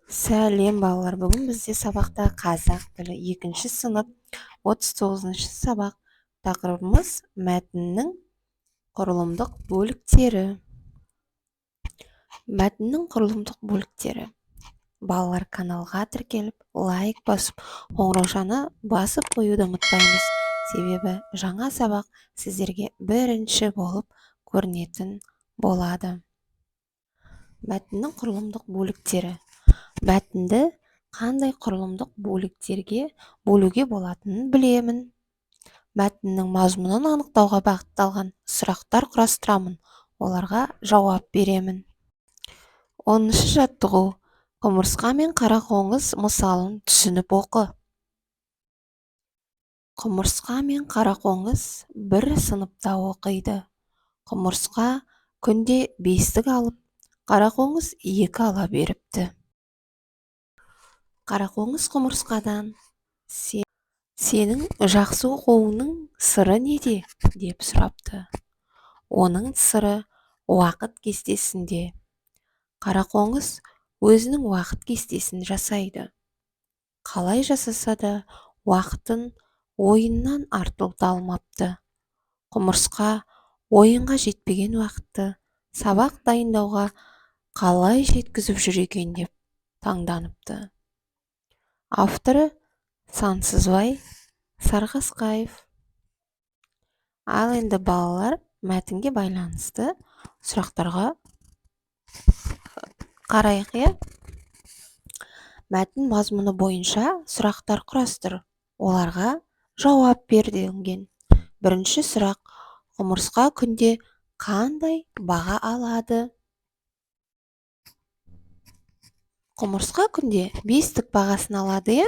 Сәлем балалар, бүгін бізде сабақта қазақ тілі 2-ші сынып 39-ші сабақ. Тақырыбымыз мәтіннің құрылымдық бөліктері. Мәтіннің құрылымдық бөліктері. Балалар, каналға тіркеліп, лайк басып, қоңыраушаны басып қоюды ұмытпаймыз. Себебі жаңа сабақ сіздерге бірінші болып көрінетін болады. Мәтіннің құрылымдық бөліктері. Мәтінді қандай құрылымдық бөліктерге бөлуге болатынын білемін. Мәтіннің мазмұнын анықтауға бағытталған сұрақтар құрастырамын. Оларға жауап беремін. 10-шы жаттығу. Құмырсқа мен қарақоңыз мысалын түсініп оқы. Құмырсқа мен қарақоңыз бір сыныпта оқиды. Құмырсқа күнде 5-тік алып, қарақоңыз 2 ала беріпті. Қарақоңыз құмырсқадан: сенің жақсы оқуыңның сыры неде? деп сұрапты. Оның сыры уақыт кестесінде. Қарақоңыз өзінің уақыт кестесін жасайды. Қалай жасаса да уақытын ойыннан артылта алмапты. Құмырсқа ойынға жетпеген уақытты сабақ дайындауға қалай жеткізіп жүр екен деп таңданыпты. Авторы Сансызбай Сарғасқаев. Ал енді балалар, мәтінге байланысты сұрақтарға қарайық. Мәтін мазмұны бойынша сұрақтар құрастыр. Оларға жауап бер делінген. Бірінші сұрақ: құмырсқа күнде қандай баға алады? Құмырсқа күнде 5-тік бағасын алады.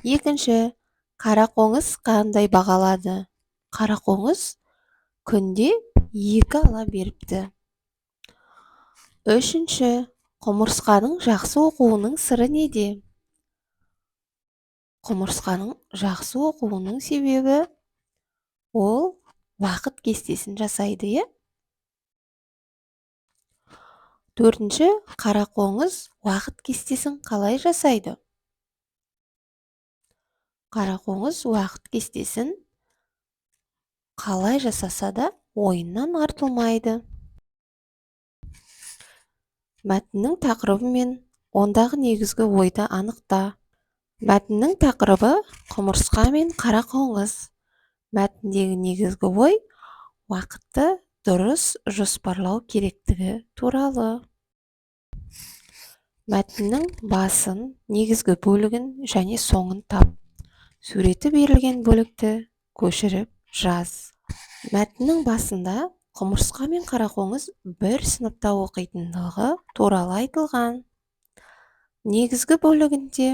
Екінші: қарақоңыз қандай баға алады? Қарақоңыз күнде 2 ала беріпті. Үшінші: құмырсқаның жақсы оқуының сыры неде? Құмырсқаның жақсы оқуының себебі ол уақыт кестесін жасайды. Төртінші: қарақоңыз уақыт кестесін қалай жасайды? Қарақоңыз уақыт кестесін қалай жасаса да ойыннан артылмайды. Мәтіннің тақырыбы мен ондағы негізгі ойды анықта. Мәтіннің тақырыбы құмырсқа мен қарақоңыз. Мәтіндегі негізгі ой уақытты дұрыс жоспарлау керектігі туралы. Мәтіннің басын, негізгі бөлігін және соңын тап. Суреті берілген бөлікті көшіріп жаз. Мәтіннің басында құмырсқа мен қарақоңыз бір сыныпта оқитындығы туралы айтылған. Негізгі бөлігінде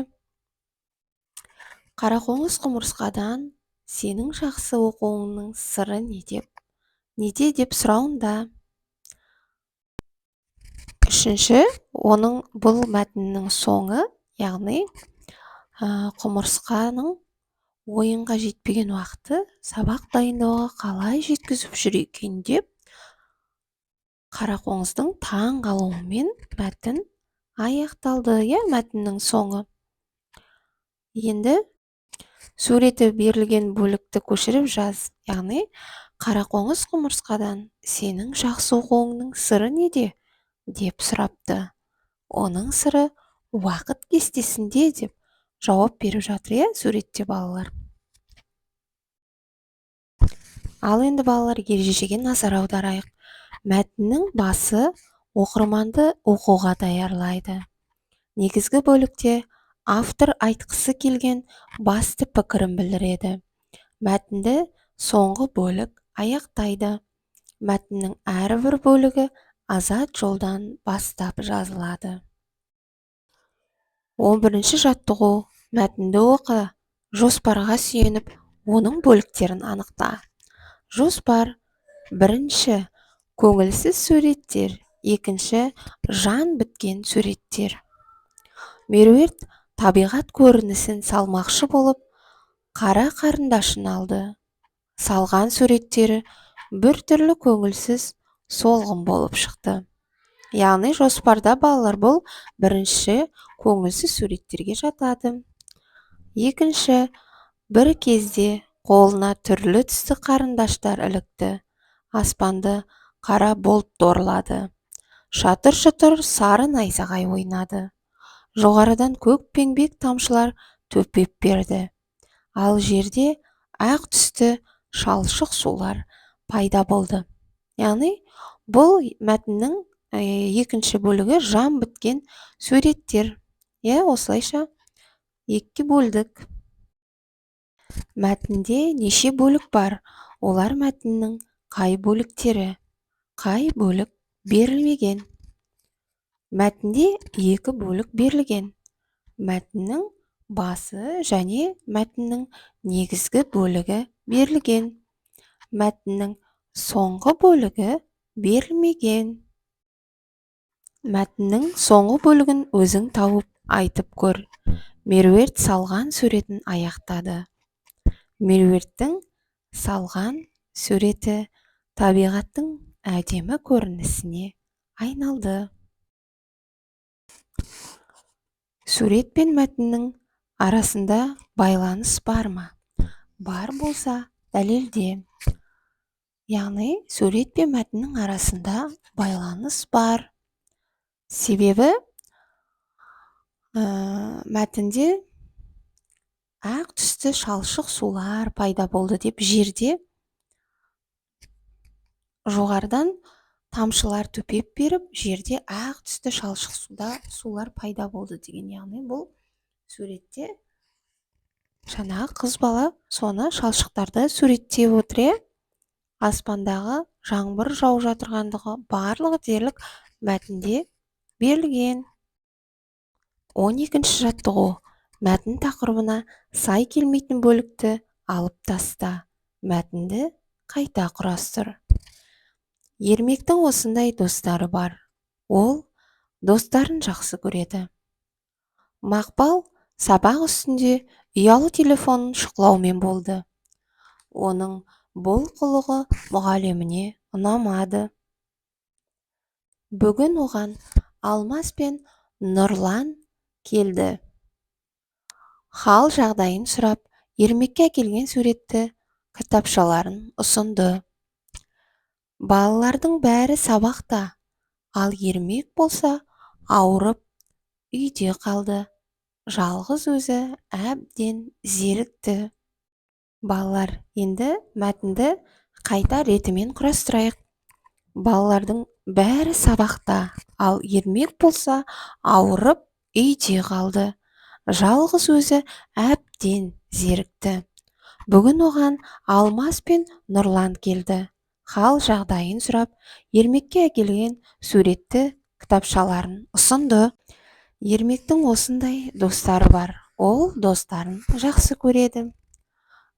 қарақоңыз құмырсқадан сенің жақсы оқуыңның сыры неде деп сұрауында. Үшінші, бұл мәтіннің соңы, яғни құмырсқаның ойынға жетпеген уақыты сабақ дайындауға қалай жеткізіп жүр екен деп қарақоңыздың таң қалуымен мәтін аяқталды. Мәтіннің соңы. Енді суреті берілген бөлікті көшіріп жаз. Яғни қарақоңыз құмырсқадан сенің жақсы оқуыңның сыры неде деп сұрапты. Оның сыры уақыт кестесінде деп жауап беріп жатыр суретте балалар. Ал енді балалар, ережеге назар аударайық. Мәтіннің басы оқырманды оқуға даярлайды. Негізгі бөлікте автор айтқысы келген басты пікірін білдіреді. Мәтінді соңғы бөлік аяқтайды. Мәтіннің әрбір бөлігі азат жолдан бастап жазылады. 11-ші жаттығу. Мәтінді оқы. Жоспарға сүйеніп, оның бөліктерін анықта. Жоспар: бірінші, көңілсіз суреттер. Екінші, жан біткен суреттер. Меруерт табиғат көрінісін салмақшы болып, қара қарындашын алды. Салған суреттері бір түрлі көңілсіз, солғын болып шықты. яғни жоспарда балалар бұл бірінші көңілсіз суреттерге жатады. Екінші, бір кезде қолына түрлі түсті қарындаштар ілікті. Аспанды қара бұлт торлады. Шатыр-шұтыр сары найзағай ойнады. Жоғарыдан көкпеңбек тамшылар төпеп берді. Ал жерде ақ түсті шалшық сулар пайда болды. Яғни бұл мәтіннің екінші бөлігі жан біткен суреттер. Осылайша екіге бөлдік. Мәтінде неше бөлік бар? Олар мәтіннің қай бөліктері? Қай бөлік берілмеген? Мәтінде екі бөлік берілген. Мәтіннің басы және мәтіннің негізгі бөлігі берілген. Мәтіннің соңғы бөлігі берілмеген. Мәтіннің соңғы бөлігін өзің тауып айтып көр. Меруерт салған суретін аяқтады. Меруерттің салған суреті табиғаттың әдемі көрінісіне айналды. Сурет пен мәтіннің арасында байланыс бар ма? Бар болса, дәлелде. Яғни сурет пен мәтіннің арасында байланыс бар. Себебі мәтінде ақ түсті шалшық сулар пайда болды деп жерде жоғарыдан тамшылар төпеп беріп, жерде ақ түсті шалшық сулар пайда болды деген. Яғни бұл суретте жаңағы қыз бала соны шалшықтарды суреттеп отыр. Аспандағы жаңбыр жауып жатырғандығы барлығы дерлік мәтінде берілген. 12-ші жаттығу. Мәтін тақырыбына сай келмейтін бөлікті алып таста. Мәтінді қайта құрастыр. Ермектің осындай достары бар. Ол достарын жақсы көреді. Мақпал сабақ үстінде ұялы телефонын шұқылаумен болды. Оның бұл қылығы мұғаліміне ұнамады. Бүгін оған Алмас пен Нұрлан келді. Хал жағдайын сұрап, Ермекке әкелген суретті кітапшаларын ұсынды. Балалардың бәрі сабақта, ал Ермек болса ауырып үйде қалды. Жалғыз өзі әбден зерікті. Балалар, енді мәтінді қайта ретімен құрастырайық. Балалардың бәрі сабақта, ал Ермек болса ауырып үйде қалды. Жалғыз өзі әбден зерікті. Бүгін оған Алмас пен Нұрлан келді. Хал жағдайын сұрап, Ермекке әкелген суретті кітапшаларын ұсынды. Ермектің осындай достары бар. Ол достарын жақсы көреді.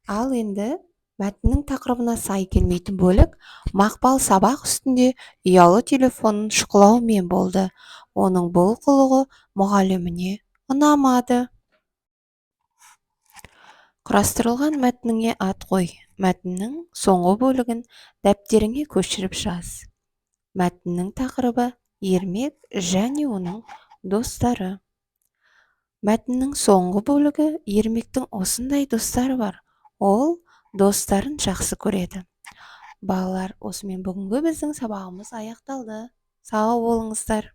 Ал енді мәтіннің тақырыбына сай келмейтін бөлік Мақпал сабақ үстінде ұялы телефонын шұқылаумен болды. Оның бұл қылығы мұғаліміне ұнамады. Құрастырылған мәтініңе ат қой. Мәтіннің соңғы бөлігін дәптеріңе көшіріп жаз. Мәтіннің тақырыбы Ермек және оның достары. Мәтіннің соңғы бөлігі Ермектің осындай достары бар. Ол достарын жақсы көреді. Балалар, осымен бүгінгі біздің сабағымыз аяқталды. Сау болыңыздар.